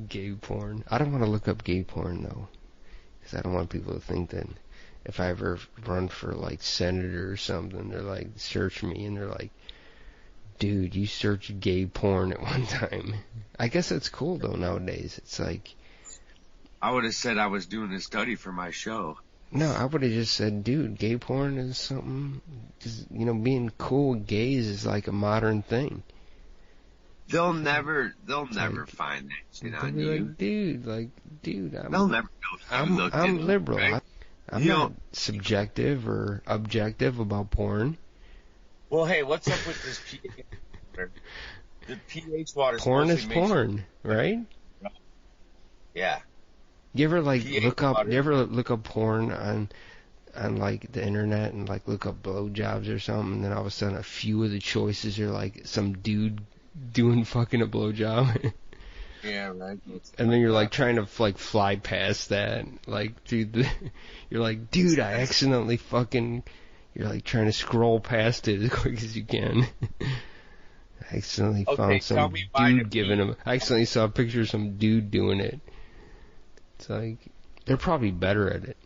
Gay porn. I don't want to look up gay porn though, because I don't want people to think that if I ever run for like senator or something, they're like search me and they're like, dude, you searched gay porn at one time. I guess that's cool though nowadays. It's like, I would have said I was doing a study for my show. no, I would have just said, dude, gay porn is something. Cause, you know, being cool with gays is like a modern thing. They'll never like, find that shit they'll on be you. like, dude, They'll never know if you looked I'm at liberal. them, right? I'm not subjective or objective about porn. Well, hey, what's up with this pH water? The pH water. Porn is porn, right? Yeah. You ever like pH look up? water. You ever look up porn on like the internet and like look up blowjobs or something, and then all of a sudden a few of the choices are like some dude doing fucking a blowjob. Yeah, right. And then you're like trying to like fly past that, like dude, you're like, dude, I accidentally fucking. You're like trying to scroll past it as quick as you can. I accidentally found some dude giving him. I accidentally saw a picture of some dude doing it. It's like they're probably better at it,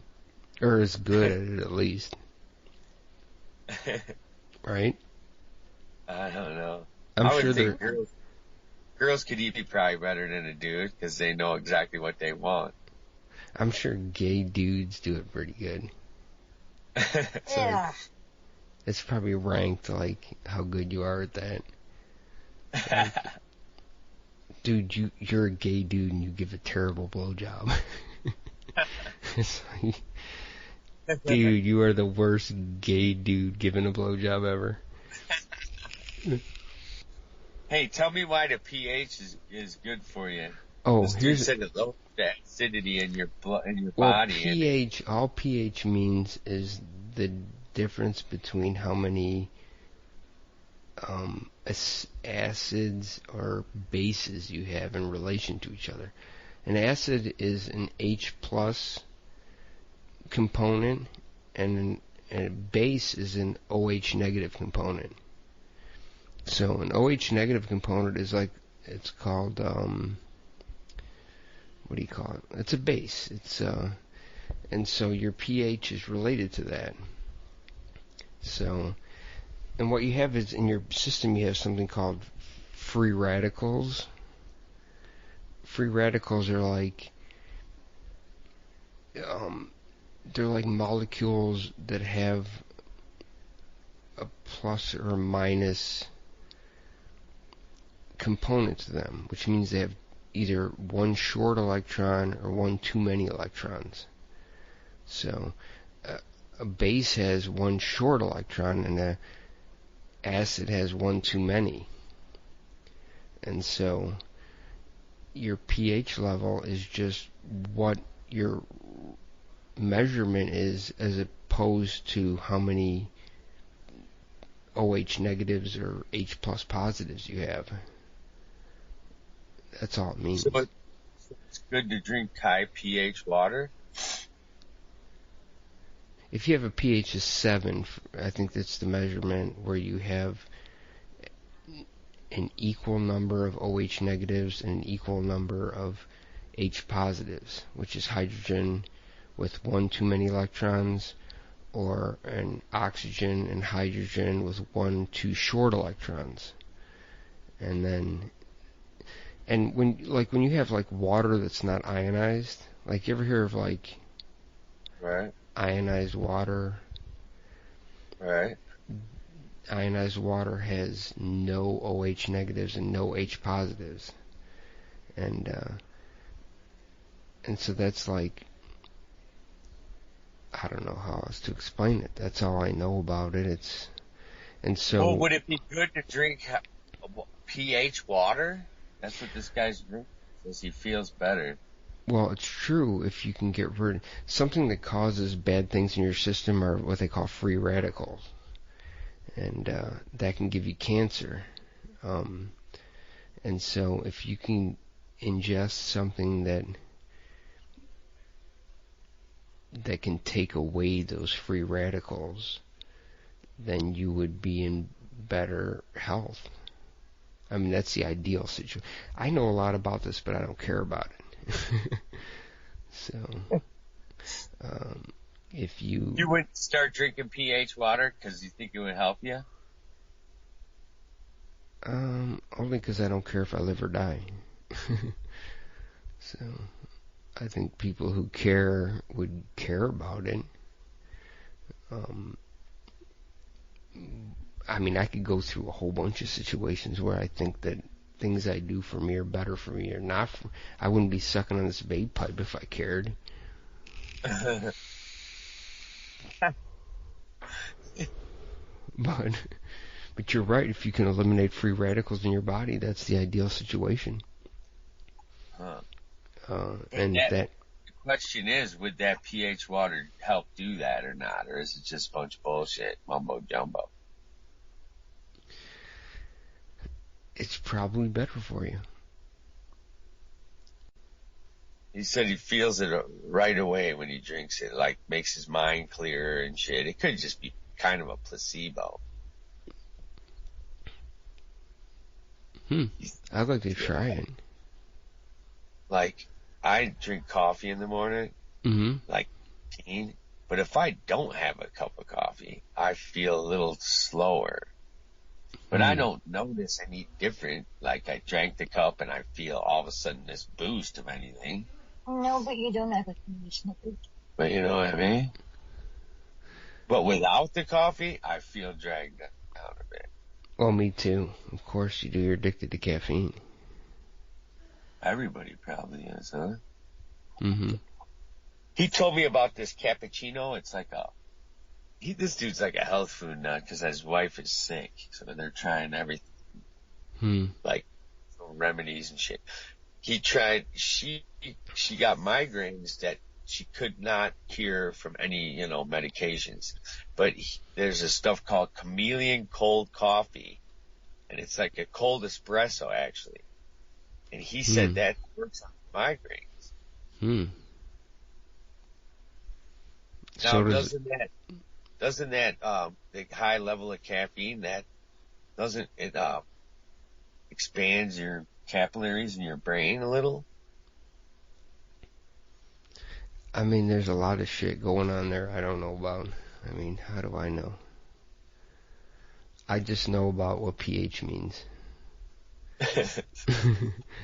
or as good at it at least. Right? I don't know. I'm I sure would think girls could be probably better than a dude because they know exactly what they want. I'm sure gay dudes do it pretty good. Yeah. It's probably ranked like how good you are at that. Like, dude, you're a gay dude and you give a terrible blowjob. It's like, dude, you are the worst gay dude giving a blowjob ever. Hey, tell me why the pH is good for you. Oh, here's the acidity in your blood, in your well, body. pH. All pH means is the difference between how many acids or bases you have in relation to each other. An acid is an H plus component, and a base is an OH negative component. So an OH negative component is like, it's called, what do you call it? It's a base. It's and so your pH is related to that. So, and what you have is in your system you have something called free radicals. Free radicals are like, they're like molecules that have a plus or a minus component to them, which means they have either one short electron or one too many electrons. So a base has one short electron and a acid has one too many. And so your pH level is just what your measurement is, as opposed to how many OH negatives or H plus positives you have. That's all it means. So it's good to drink high pH water? If you have a pH of 7, I think that's the measurement where you have an equal number of OH negatives and an equal number of H positives, which is hydrogen with one too many electrons, or an oxygen and hydrogen with one too short electrons. And then, and when you have like water that's not ionized, like you ever hear of like right, ionized water? Right. Ionized water has no OH negatives and no H positives. And so that's like, I don't know how else to explain it. That's all I know about it. And so. Well, would it be good to drink pH water? That's what this guy's drinking. Says he feels better. Well, it's true if you can get rid of something that causes bad things in your system, are what they call free radicals, and that can give you cancer. And so if you can ingest something that can take away those free radicals, then you would be in better health. I mean, that's the ideal situation. I know a lot about this, but I don't care about it. So, if you... You wouldn't start drinking pH water because you think it would help you? Only because I don't care if I live or die. So, I think people who care would care about it. I mean, I could go through a whole bunch of situations where I think that things I do for me are better for me or not. I wouldn't be sucking on this vape pipe if I cared. But you're right. If you can eliminate free radicals in your body, that's the ideal situation. Huh. And that the question is, would that pH water help do that or not, or is it just a bunch of bullshit, mumbo jumbo? it's probably better for you. He said he feels it right away when he drinks it, like makes his mind clearer and shit. It could just be kind of a placebo. I'd like to try it. Like, I drink coffee in the morning, like caffeine, but if I don't have a cup of coffee, I feel a little slower. But I don't notice any different. Like, I drank the cup and I feel all of a sudden this boost of anything. No, but you don't have a conditioner. But you know what I mean? But without the coffee, I feel dragged down a bit. Well, me too. Of course you do. You're addicted to caffeine. Everybody probably is, huh? Mm-hmm. He told me about this cappuccino. It's like this dude's like a health food nut because his wife is sick. So they're trying everything. Like remedies and shit. He tried, she got migraines that she could not cure from any, medications. But there's a stuff called chameleon cold coffee. And it's like a cold espresso, actually. And he said that works on migraines. Now, So doesn't that the high level of caffeine, doesn't it expands your capillaries in your brain a little? I mean, there's a lot of shit going on there I don't know about. I mean, how do I know? I just know about what pH means.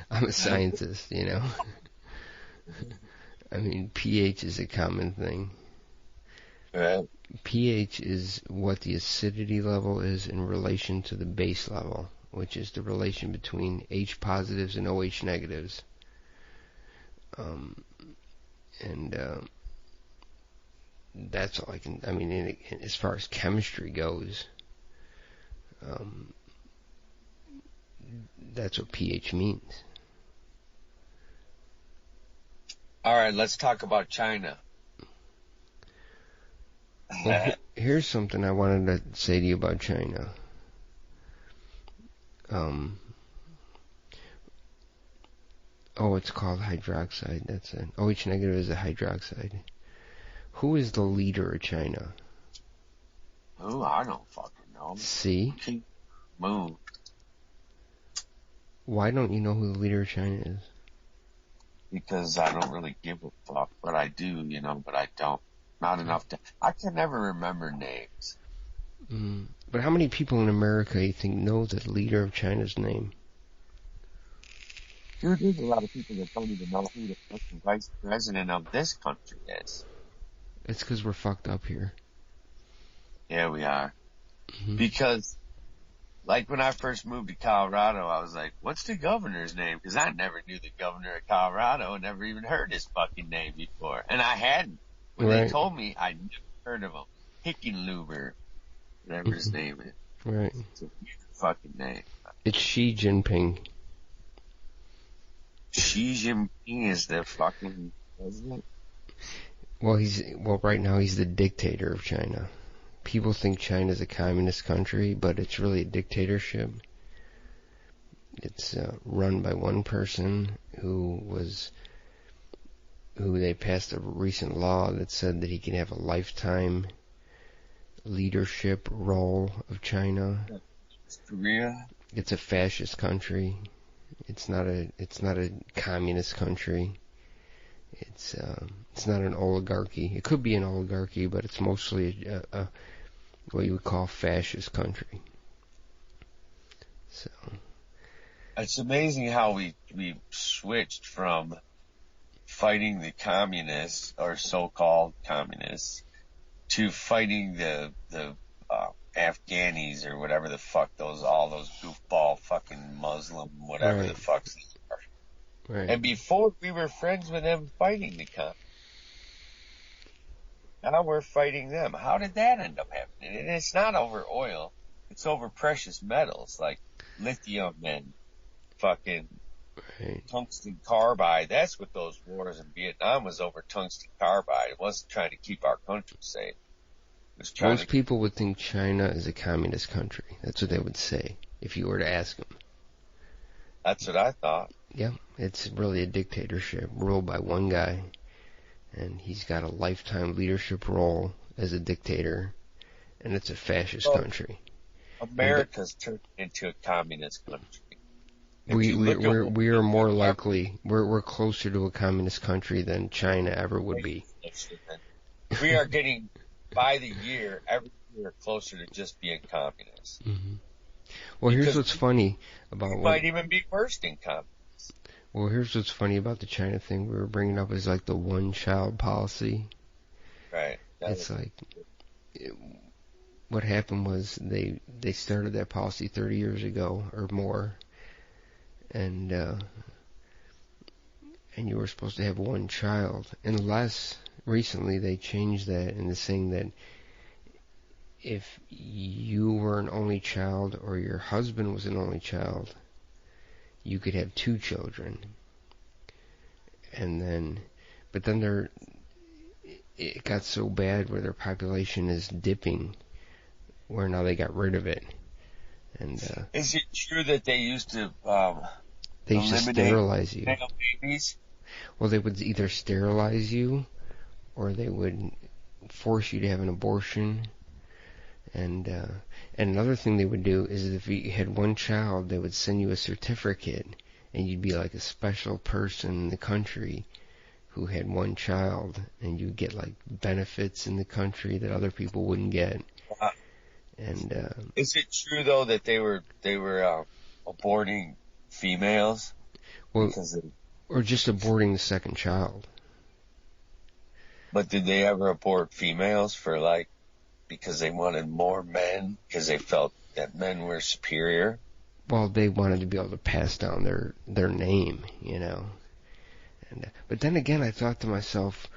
I'm a scientist, I mean, pH is a common thing. Right. pH is what the acidity level is in relation to the base level, which is the relation between H positives and OH negatives. That's all I can, as far as chemistry goes, that's what pH means. All right, let's talk about China. Well, here's something I wanted to say to you about China. It's called hydroxide. That's it. OH negative is a hydroxide. Who is the leader of China? Oh, I don't fucking know. See? Moon. Why don't you know who the leader of China is? Because I don't really give a fuck, but I do, but I don't. Not enough to. I can never remember names. But how many people in America you think know the leader of China's name? Dude, there's a lot of people that don't even know who the fucking vice president of this country is. It's because we're fucked up here. Yeah, we are. Because, like, when I first moved to Colorado, I was like, what's the governor's name? Because I never knew the governor of Colorado and never even heard his fucking name before. And I hadn't. When they told me, I'd never heard of him. Hickenlooper, whatever his name is. Right. It's a weird fucking name. It's Xi Jinping. Xi Jinping is the fucking president? Well, right now he's the dictator of China. People think China's a communist country, but it's really a dictatorship. It's run by one person who they passed a recent law that said that he can have a lifetime leadership role of China. Korea? It's a fascist country. It's not a communist country. It's not an oligarchy. It could be an oligarchy, but it's mostly a what you would call fascist country. So it's amazing how we switched from fighting the communists or so-called communists to fighting the Afghanis or whatever the fuck all those goofball fucking Muslim whatever right. the fuck they are. Right. And before we were friends with them fighting the communists. Now we're fighting them. How did that end up happening? And it's not over oil. It's over precious metals like lithium and fucking right. tungsten carbide. That's what those wars in Vietnam was over, tungsten carbide. It wasn't trying to keep our country safe. Most people would think China is a communist country. That's what they would say if you were to ask them. That's what I thought. Yeah, it's really a dictatorship ruled by one guy, and he's got a lifetime leadership role as a dictator, and it's a fascist country. America's turned into a communist country. We are more likely, we're closer to a communist country than China ever would be. We are getting, by the year, every year closer to just being communists. Mm-hmm. Well, here's what's funny about might even be worse than communists. Well, here's what's funny about the China thing we were bringing up is like the one-child policy. Right. It's like what happened was they started that policy 30 years ago or more, and you were supposed to have one child, unless recently they changed that into saying that if you were an only child or your husband was an only child, you could have 2 children. And then, but then it got so bad where their population is dipping, where now they got rid of it. And is it true that they used to sterilize you? Babies? Well, they would either sterilize you, or they would force you to have an abortion. And another thing they would do is if you had one child, they would send you a certificate, and you'd be like a special person in the country who had one child, and you'd get like benefits in the country that other people wouldn't get. And is it true though that they were aborting females? Well, or just aborting the second child. But did they ever abort females because they wanted more men, because they felt that men were superior? Well, they wanted to be able to pass down their name, you know. And but then again, I thought to myself,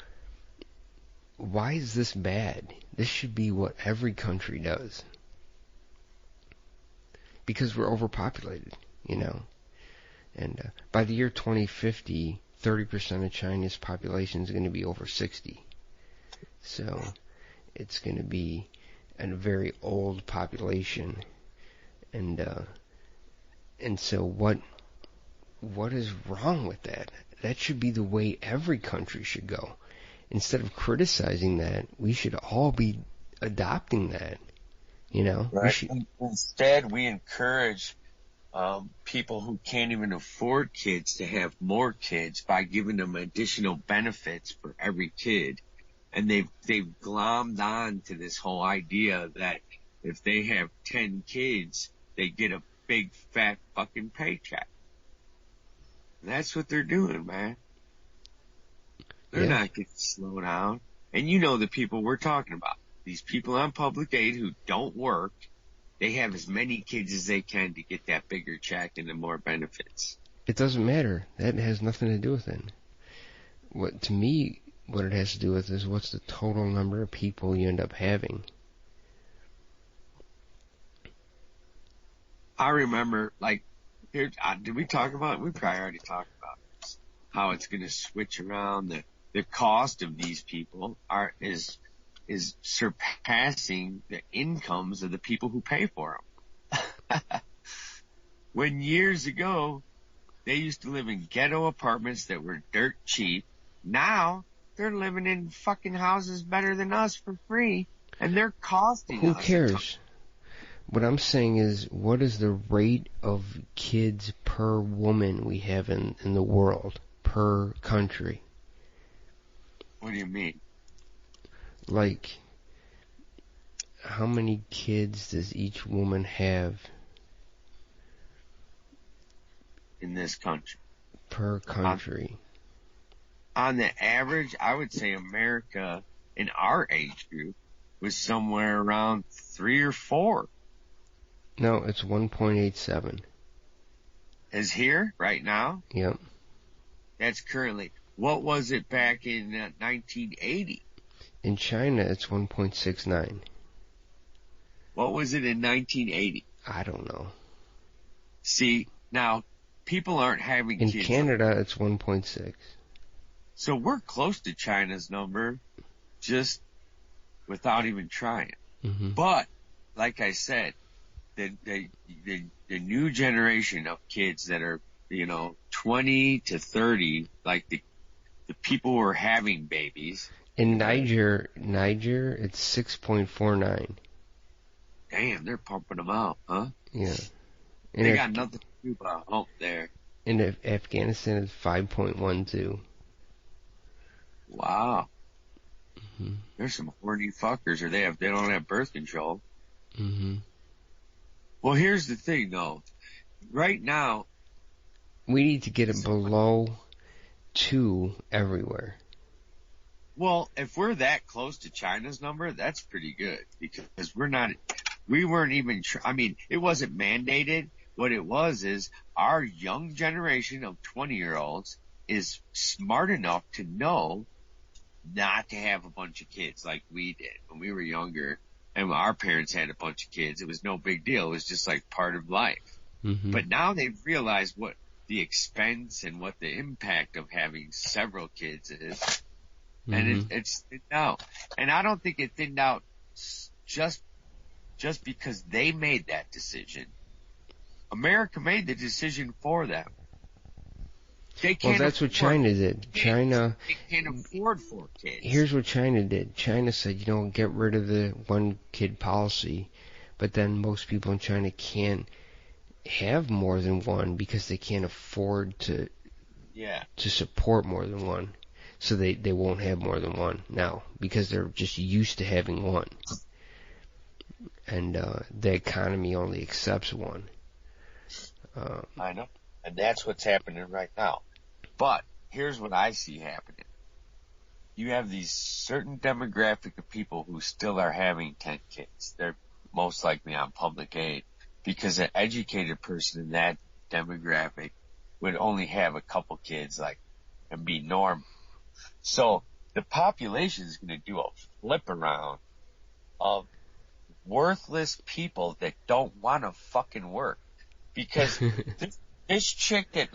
why is this bad? This should be what every country does. Because we're overpopulated, you know. And by the year 2050, 30% of China's population is going to be over 60. So it's going to be a very old population. And so what is wrong with that? That should be the way every country should go. Instead of criticizing that, we should all be adopting that, you know? Right. Instead, we encourage people who can't even afford kids to have more kids by giving them additional benefits for every kid. And they've glommed on to this whole idea that if they have 10 kids, they get a big fat fucking paycheck. That's what they're doing, man. They're not getting slowed down. And you know the people we're talking about. These people on public aid who don't work, they have as many kids as they can to get that bigger check and the more benefits. It doesn't matter. That has nothing to do with it. What it has to do with is what's the total number of people you end up having. I remember, did we talk about it? We probably already talked about this, how it's going to switch around. The cost of these people is surpassing the incomes of the people who pay for them. When years ago, they used to live in ghetto apartments that were dirt cheap. Now, they're living in fucking houses better than us for free, and they're costing us. Who cares? What I'm saying is, what is the rate of kids per woman we have in the world, per country? What do you mean? Like, how many kids does each woman have? In this country? Per country. On the average, I would say America, in our age group, was somewhere around 3 or 4. No, it's 1.87. Is here, right now? Yep. That's currently. What was it back in 1980? In China, it's 1.69. What was it in 1980? I don't know. See, now, people aren't having in kids. In Canada, it's 1.6. So we're close to China's number, just without even trying. Mm-hmm. But, like I said, the new generation of kids that are, 20 to 30, like the people who are having babies. In Niger, it's 6.49. Damn, they're pumping them out, huh? Yeah. They got nothing to do but a hump there. In Afghanistan, it's 5.12. Wow. Mm-hmm. There's some horny fuckers, or they don't have birth control. Mm-hmm. Well, here's the thing, though. Right now, we need to get it below 2 everywhere. Well, if we're that close to China's number, that's pretty good, because we weren't even, it wasn't mandated. What it was is our young generation of 20-year-olds is smart enough to know not to have a bunch of kids like we did when we were younger, and our parents had a bunch of kids. It was no big deal. It was just like part of life. Mm-hmm. But now they've realized what the expense and what the impact of having several kids is. Mm-hmm. And it's thinned out. And I don't think it thinned out just because they made that decision. America made the decision for them. Well, that's what China did. China. They can't afford 4 kids. Here's what China did. China said, get rid of the 1-kid policy. But then most people in China can't have more than 1 because they can't afford to support more than 1. So they won't have more than 1 now because they're just used to having 1. And the economy only accepts 1. I know. And that's what's happening right now. But here's what I see happening. You have these certain demographic of people who still are having 10 kids. They're most likely on public aid because an educated person in that demographic would only have a couple kids, and be normal. So the population is going to do a flip around of worthless people that don't want to fucking work. Because this chick that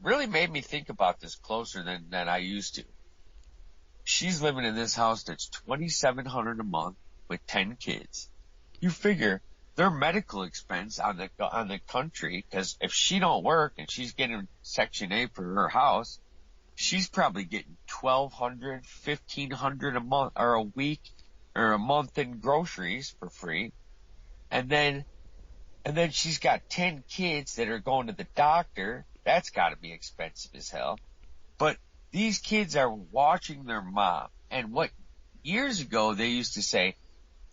really made me think about this closer than I used to. She's living in this house that's $2,700 a month with 10 kids. You figure their medical expense on the country, because if she don't work and she's getting Section 8 for her house, she's probably getting $1,200, $1,500 a month or a week or a month in groceries for free, and then she's got 10 kids that are going to the doctor. That's got to be expensive as hell. But these kids are watching their mom. And what years ago they used to say,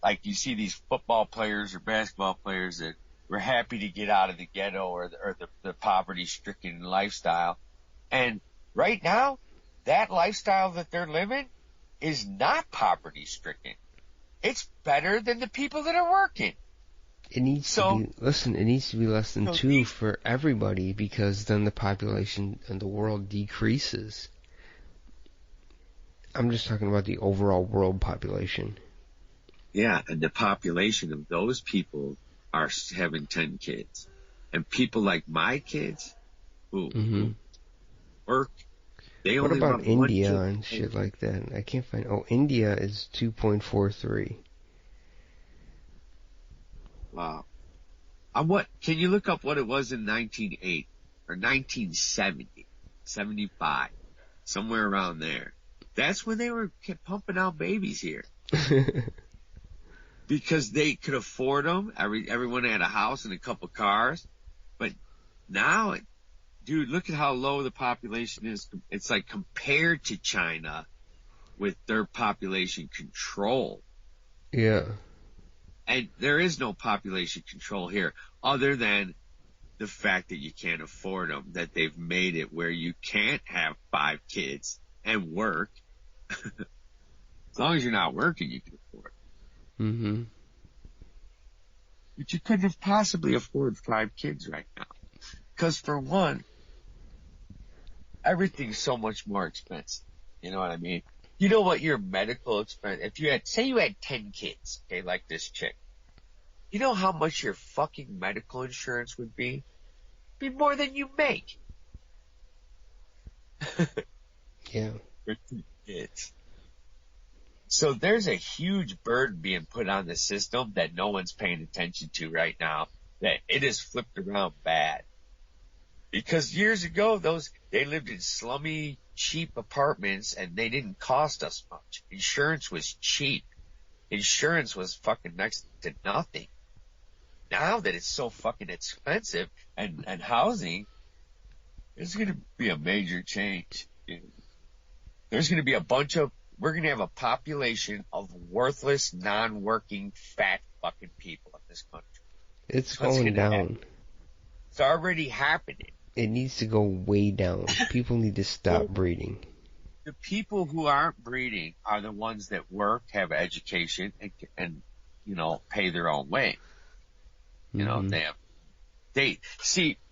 like you see these football players or basketball players that were happy to get out of the ghetto or the poverty-stricken lifestyle. And right now, that lifestyle that they're living is not poverty-stricken. It's better than the people that are working. It needs to be less than 2 for everybody, because then the population in the world decreases. I'm just talking about the overall world population. Yeah, and the population of those people are having 10 kids. And people like my kids who work, they what only about want India 1 kid. and shit like that? I can't find. Oh, India is 2.43. Wow. Can you look up what it was in 1980 or 1970, 75, somewhere around there? That's when they were pumping out babies here. because they could afford them. Everyone had a house and a couple cars. But now, dude, look at how low the population is. It's like compared to China with their population control. Yeah. And there is no population control here other than the fact that you can't afford them, that they've made it where you can't have 5 kids and work. As long as you're not working, you can afford it. Mm-hmm. But you couldn't have possibly afford 5 kids right now. Because for one, everything's so much more expensive. You know what I mean? You know what your medical expense, if you had, say you had 10 kids, okay, like this chick. You know how much your fucking medical insurance would be? It'd be more than you make. Yeah. For 2 kids. So there's a huge burden being put on the system that no one's paying attention to right now, that it is flipped around bad. Because years ago, they lived in slummy, cheap apartments and they didn't cost us much. Insurance was cheap. Insurance was fucking next to nothing. Now that it's so fucking expensive and housing, there's going to be a major change. There's going to be we're going to have a population of worthless, non-working, fat fucking people in this country. It's going down. It's already happening. It needs to go way down. People need to stop breeding. The people who aren't breeding are the ones that work, have education, and pay their own way. You know,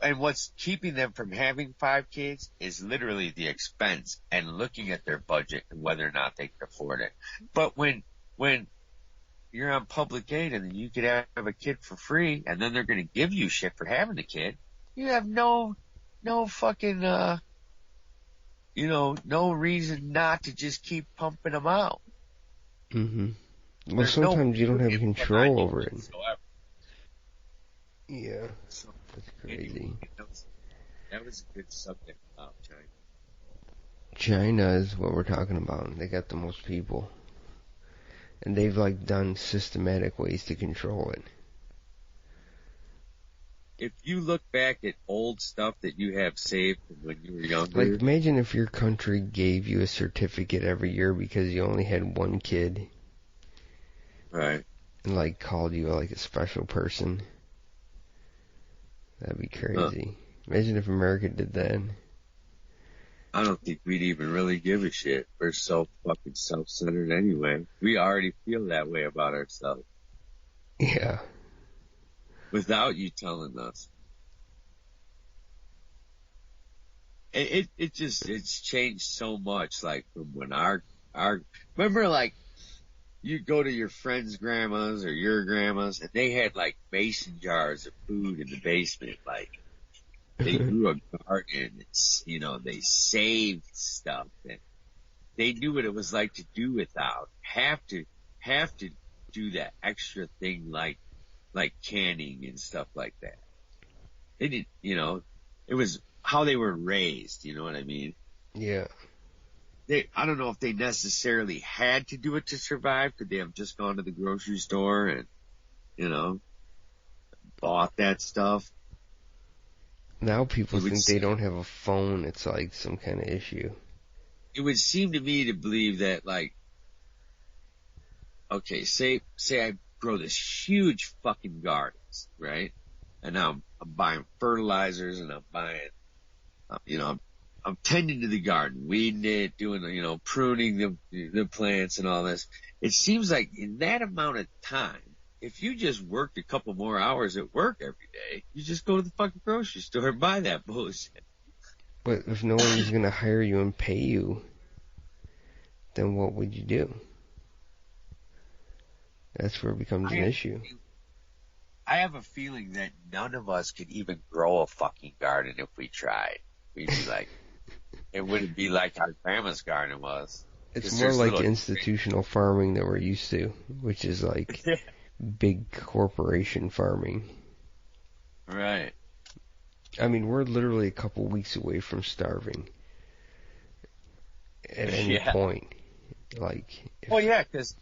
and what's keeping them from having 5 kids is literally the expense and looking at their budget and whether or not they can afford it. But when you're on public aid and you could have a kid for free and then they're going to give you shit for having the kid, you have no fucking, no reason not to just keep pumping them out. Mm-hmm. Well, sometimes you don't have control over it. Whatsoever. Yeah, that's crazy. That was a good subject about China. China is what we're talking about. They got the most people. And they've, done systematic ways to control it. If you look back at old stuff that you have saved from when you were younger. Imagine if your country gave you a certificate every year because you only had 1 kid. Right. And, called you, a special person. That'd be crazy. Imagine if America did that. I don't think we'd even really give a shit. We're so fucking self-centered anyway. We already feel that way about ourselves. Yeah. Without you telling us. It's changed so much, from when remember, you go to your friend's grandma's or your grandma's and they had mason jars of food in the basement, they grew a garden, they saved stuff and they knew what it was like to do without, have to do that extra thing like canning and stuff like that. They did, it was how they were raised, you know what I mean? Yeah. I don't know if they necessarily had to do it to survive. Could they have just gone to the grocery store and, bought that stuff? Now people think they don't have a phone. It's some kind of issue. It would seem to me to believe that, okay, say I grow this huge fucking gardens, right? And now I'm buying fertilizers and I'm buying, I'm tending to the garden, weeding it, doing, pruning the plants and all this. It seems like in that amount of time, if you just worked a couple more hours at work every day, you just go to the fucking grocery store and buy that bullshit. But if no one's going to hire you and pay you, then what would you do? That's where it becomes an issue. I have a feeling that none of us could even grow a fucking garden if we tried. We'd be it wouldn't be like our grandma's garden was. It's more like institutional farming that we're used to, which is big corporation farming. Right. I mean, we're literally a couple weeks away from starving at any point. Well, yeah, because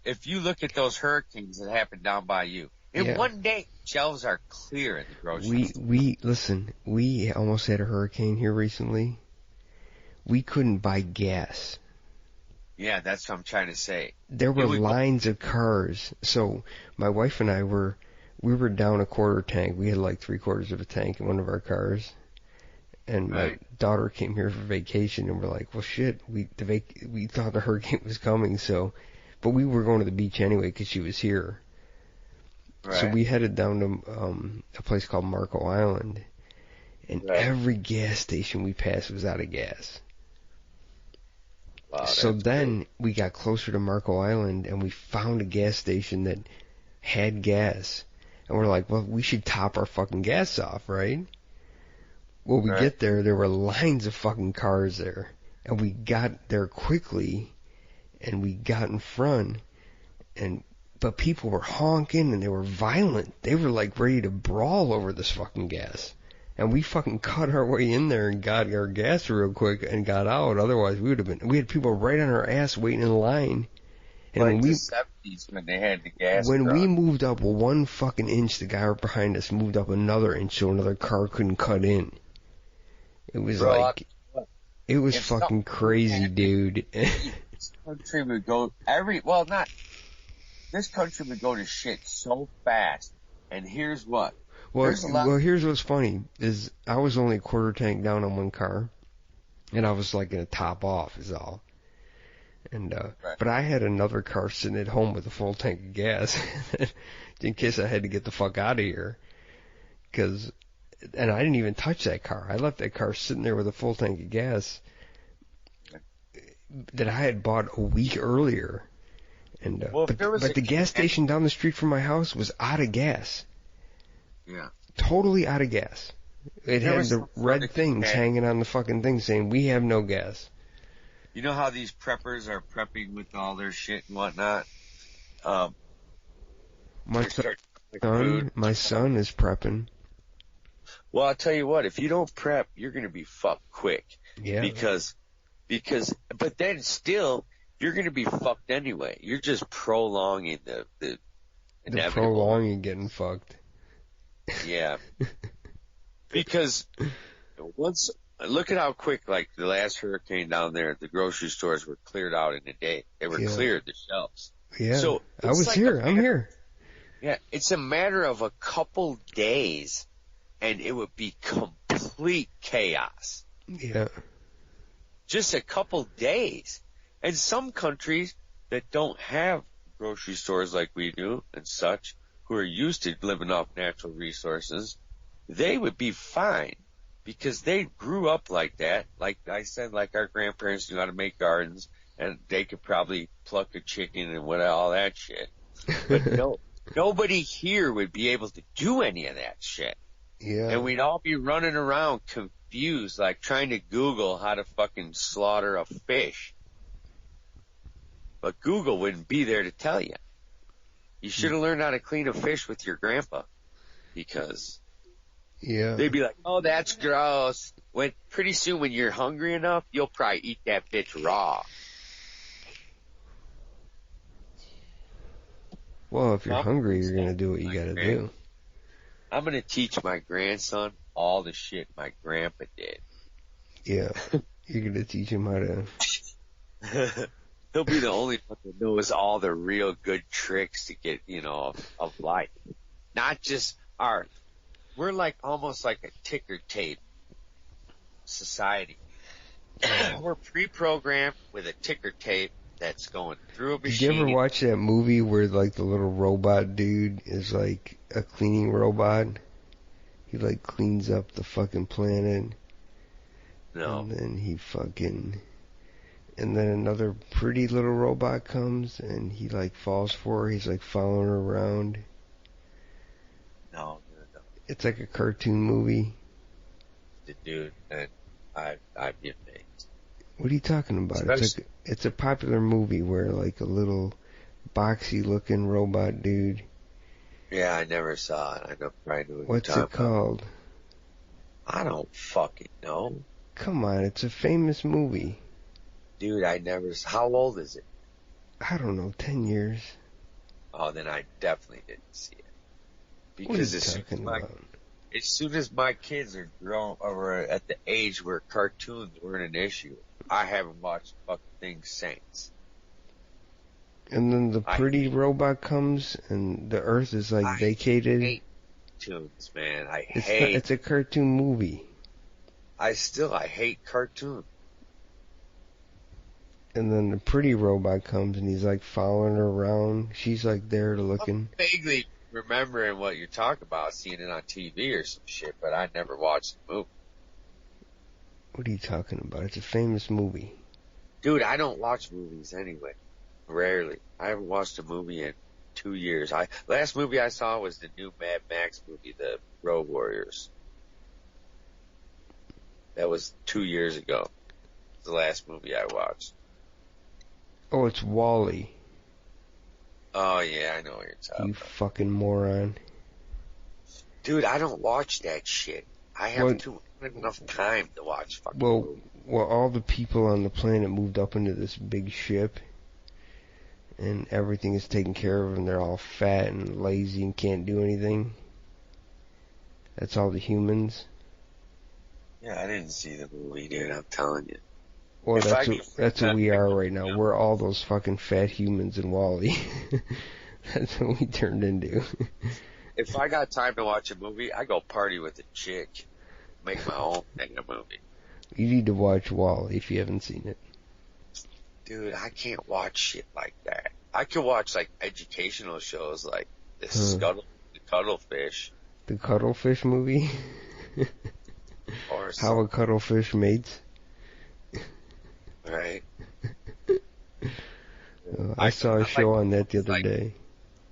if you look at those hurricanes that happened down by you, in one day, shelves are clear in the grocery store. Listen, we almost had a hurricane here recently. We couldn't buy gas. Yeah, that's what I'm trying to say. There were lines of cars. So my wife and I we were down a quarter tank. We had like 3/4 of a tank in one of our cars. And my daughter came here for vacation, and we're like, well, shit, we thought the hurricane was coming, but we were going to the beach anyway because she was here. Right. So we headed down to a place called Marco Island, and every gas station we passed was out of gas. Wow, so then we got closer to Marco Island, and we found a gas station that had gas, and we're like, well, we should top our fucking gas off, right? Well, we get there were lines of fucking cars there, and we got there quickly, and we got in front, but people were honking, and they were violent. They were like ready to brawl over this fucking gas, and we fucking cut our way in there and got our gas real quick and got out. Otherwise, we had people right on our ass waiting in line. And like the 70s when they had the gas. When we moved up 1 fucking inch, the guy right behind us moved up another inch so another car couldn't cut in. It was it was fucking crazy, dude. This country would go this country would go to shit so fast. And here's what. Here's what's funny is I was only a quarter tank down on one car, and I was like gonna top off is all. And but I had another car sitting at home with a full tank of gas in case I had to get the fuck out of here. And I didn't even touch that car. I left that car sitting there with a full tank of gas that I had bought a week earlier. And but the gas station down the street from my house was out of gas. Yeah. Totally out of gas. It had the red things hanging on the fucking thing saying, we have no gas. You know how these preppers are prepping with all their shit and whatnot? My son is prepping. Well, I'll tell you what, if you don't prep, you're going to be fucked quick. Yeah. But then still, you're going to be fucked anyway. You're just prolonging the prolonging getting fucked. Yeah. Because look at how quick, like the last hurricane down there, the grocery stores were cleared out in a day. They were cleared, the shelves. Yeah. So I was here. I'm here. Yeah. It's a matter of a couple days. And it would be complete chaos. Yeah. Just a couple days. And some countries that don't have grocery stores like we do and such, who are used to living off natural resources, they would be fine because they grew up like that. Like I said, like our grandparents knew how to make gardens, and they could probably pluck a chicken and all that shit. But nobody here would be able to do any of that shit. Yeah. And we'd all be running around confused, like trying to Google how to fucking slaughter a fish. But Google wouldn't be there to tell you. You should have learned how to clean a fish with your grandpa. Because they'd be like, oh, that's gross. Pretty soon when you're hungry enough, you'll probably eat that bitch raw. Well, if you're hungry, you're going to do what you got to do. I'm going to teach my grandson all the shit my grandpa did. Yeah. You're going to teach him how to... He'll be the only one that knows all the real good tricks to get, of life. Not just art. We're like almost like a ticker tape society. We're pre-programmed with a ticker tape that's going through a machine. Did you ever watch that movie where like the little robot dude is like a cleaning robot? He like cleans up the fucking planet. No. And then another pretty little robot comes and he like falls for her. He's like following her around. No. It's like a cartoon movie. Dude, and I'd be amazed. What are you talking about? It's a popular movie where like a little boxy looking robot dude. Yeah, I never saw it. I know probably knew what What's it called? I don't fucking know. Come on, it's a famous movie. Dude, how old is it? I don't know, 10 years. Oh, then I definitely didn't see it. What are you talking about? As soon as my kids are grown or at the age where cartoons weren't an issue, I haven't watched fucking things since. And then the pretty robot comes and the Earth is like vacated. I hate cartoons, man. It's a cartoon movie. I hate cartoons. And then the pretty robot comes and he's like following her around. She's like there looking. I'm vaguely remembering what you're talking about, seeing it on TV or some shit, but I never watched the movie. What are you talking about? It's a famous movie. Dude, I don't watch movies anyway. Rarely. I haven't watched a movie in 2 years. Last movie I saw was the new Mad Max movie, The Road Warriors. That was 2 years ago. The last movie I watched. Oh, it's WALL-E. Oh, yeah, I know what you're talking about. You fucking moron. Dude, I don't watch that shit. I have enough time to watch fucking movies. Well, all the people on the planet moved up into this big ship, and everything is taken care of, and they're all fat and lazy and can't do anything. That's all the humans. Yeah, I didn't see the movie, dude, I'm telling you. Well, that's what we are right now. We're all those fucking fat humans in WALL-E. That's what we turned into. If I got time to watch a movie, I go party with a chick. Make my own thing a movie. You need to watch WALL-E if you haven't seen it. Dude, I can't watch shit like that. I could watch, like, educational shows like the Cuttlefish. The Cuttlefish movie? Or How a Cuttlefish Mates? Right. I saw a show on that the other day.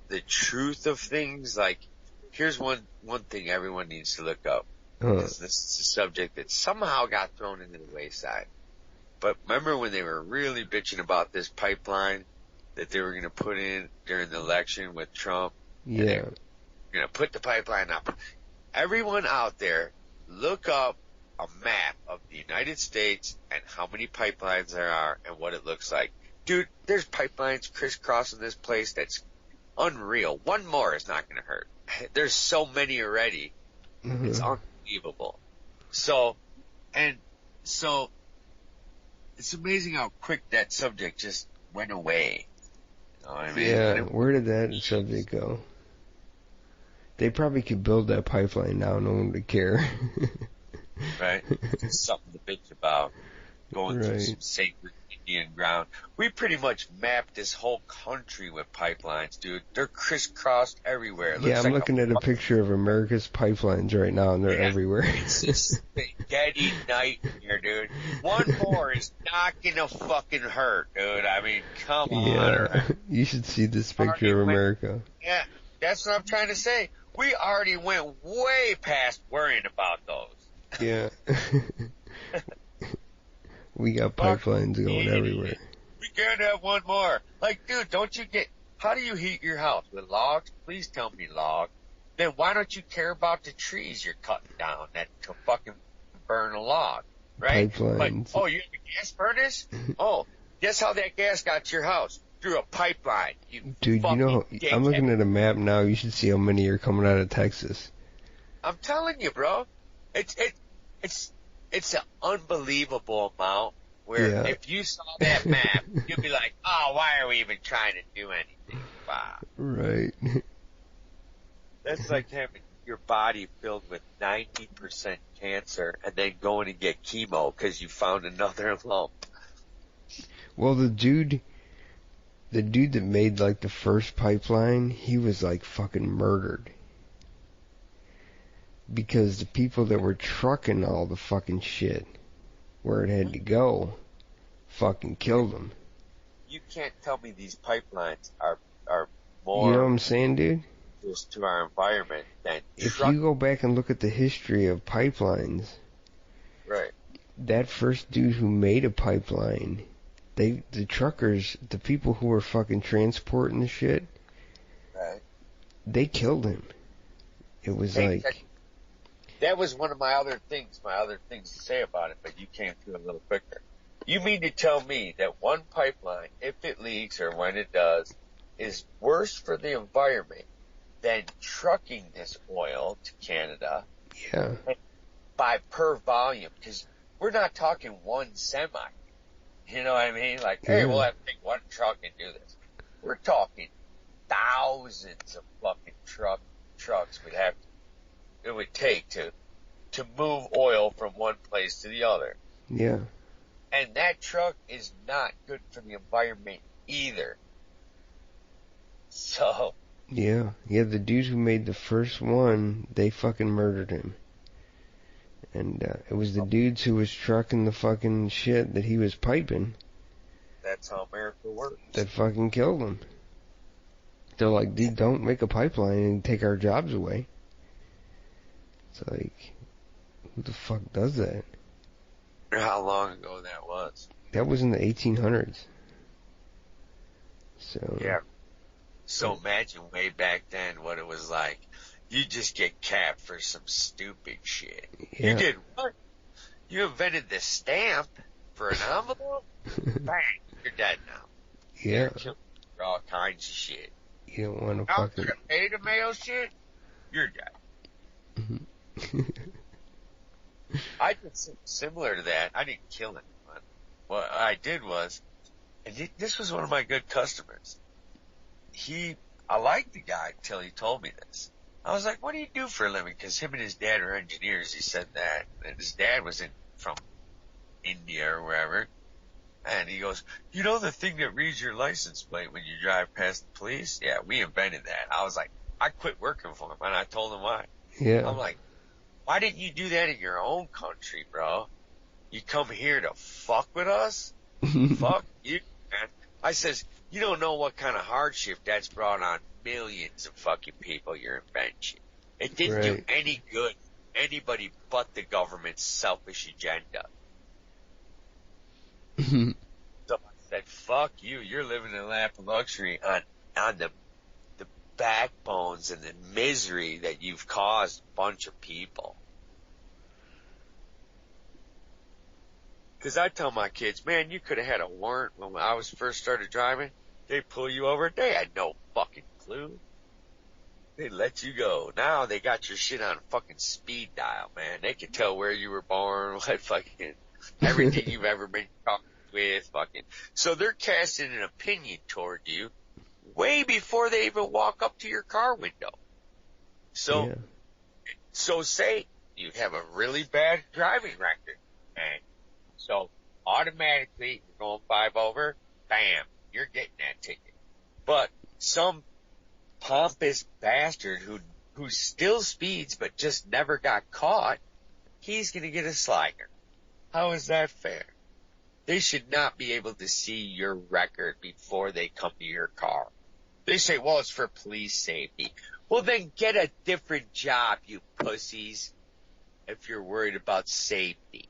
The truth of things, like, here's one thing everyone needs to look up. Because this is a subject that somehow got thrown into the wayside. But remember when they were really bitching about this pipeline that they were going to put in during the election with Trump? Yeah. They were going to put the pipeline up. Everyone out there, look up a map of the United States and how many pipelines there are and what it looks like. Dude, there's pipelines crisscrossing this place that's unreal. One more is not going to hurt. There's so many already. Mm-hmm. It's unbelievable. So it's amazing how quick that subject just went away. You know what I mean? Yeah, where did that subject go? They probably could build that pipeline now, no one would care. Right? It's something to bitch about. Going through some sacred Indian ground. We pretty much mapped this whole country with pipelines, dude. They're crisscrossed everywhere. Yeah, I'm looking at a picture of America's pipelines right now, and they're everywhere. It's just spaghetti nightmare, dude. One more is not gonna fucking hurt, dude. I mean, come on. Yeah, you should see this picture of America. Yeah, that's what I'm trying to say. We already went way past worrying about those. Yeah. We got pipelines going everywhere. We can't have one more. Like, dude, how do you heat your house? With logs? Please tell me logs. Then why don't you care about the trees you're cutting down that could fucking burn a log? Right? Pipelines. Like, you have a gas furnace? Oh, guess how that gas got to your house? Through a pipeline. Dude, I'm looking at a map now. You should see how many are coming out of Texas. I'm telling you, bro. It's an unbelievable amount where if you saw that map, you'd be like, oh, why are we even trying to do anything? Wow. Right. That's like having your body filled with 90% cancer and then going to get chemo because you found another lump. Well, the dude that made like the first pipeline, he was like fucking murdered. Because the people that were trucking all the fucking shit where it had to go fucking killed them. You can't tell me these pipelines are more... You know what I'm saying, dude? Just to our environment than if you go back and look at the history of pipelines... Right. That first dude who made a pipeline, the truckers, the people who were fucking transporting the shit... Right. They killed him. It was like... That was one of my other things to say about it, but you came through a little quicker. You mean to tell me that one pipeline, if it leaks or when it does, is worse for the environment than trucking this oil to Canada? Yeah. By per volume, because we're not talking one semi. You know what I mean? Like, hey, we'll have to take one truck and do this. We're talking thousands of fucking trucks it would take to move oil from one place to the other. Yeah. And that truck is not good for the environment either. So. Yeah. Yeah, the dude who made the first one, they fucking murdered him. And it was the dudes who was trucking the fucking shit that he was piping. That's how America works. That fucking killed him. They're like, dude, don't make a pipeline and take our jobs away. It's like, who the fuck does that? How long ago that was? That was in the 1800s. So. Yeah. So imagine way back then what it was like. You just get capped for some stupid shit. Yeah. You did what? You invented the stamp for an envelope? Bang, you're dead now. Yeah. You're for all kinds of shit. You don't want to fucking... pay to mail shit? You're dead. I did something similar to that. I didn't kill anyone. What I did was, and this was one of my good customers. I liked the guy until he told me this. I was like, what do you do for a living? Because him and his dad are engineers. He said that. And his dad was from India or wherever. And he goes, you know the thing that reads your license plate when you drive past the police? Yeah, we invented that. I was like, I quit working for him. And I told him why. Yeah. I'm like, why didn't you do that in your own country, bro? You come here to fuck with us? Fuck you, man. I says, you don't know what kind of hardship that's brought on millions of fucking people, your invention. It didn't do any good anybody but the government's selfish agenda. So I said, fuck you. You're living in a lap of luxury on the backbones and the misery that you've caused a bunch of people. Because I tell my kids, man, you could have had a warrant when I first started driving. They pull you over. They had no fucking clue. They let you go. Now they got your shit on fucking speed dial, man. They can tell where you were born, what fucking, everything you've ever been talking with, fucking. So they're casting an opinion toward you way before they even walk up to your car window. So, so say you have a really bad driving record, and so automatically you're going 5 over, bam, you're getting that ticket. But some pompous bastard who still speeds but just never got caught, he's gonna get a slider. How is that fair? They should not be able to see your record before they come to your car. They say, well, it's for police safety. Well, then get a different job, you pussies, if you're worried about safety.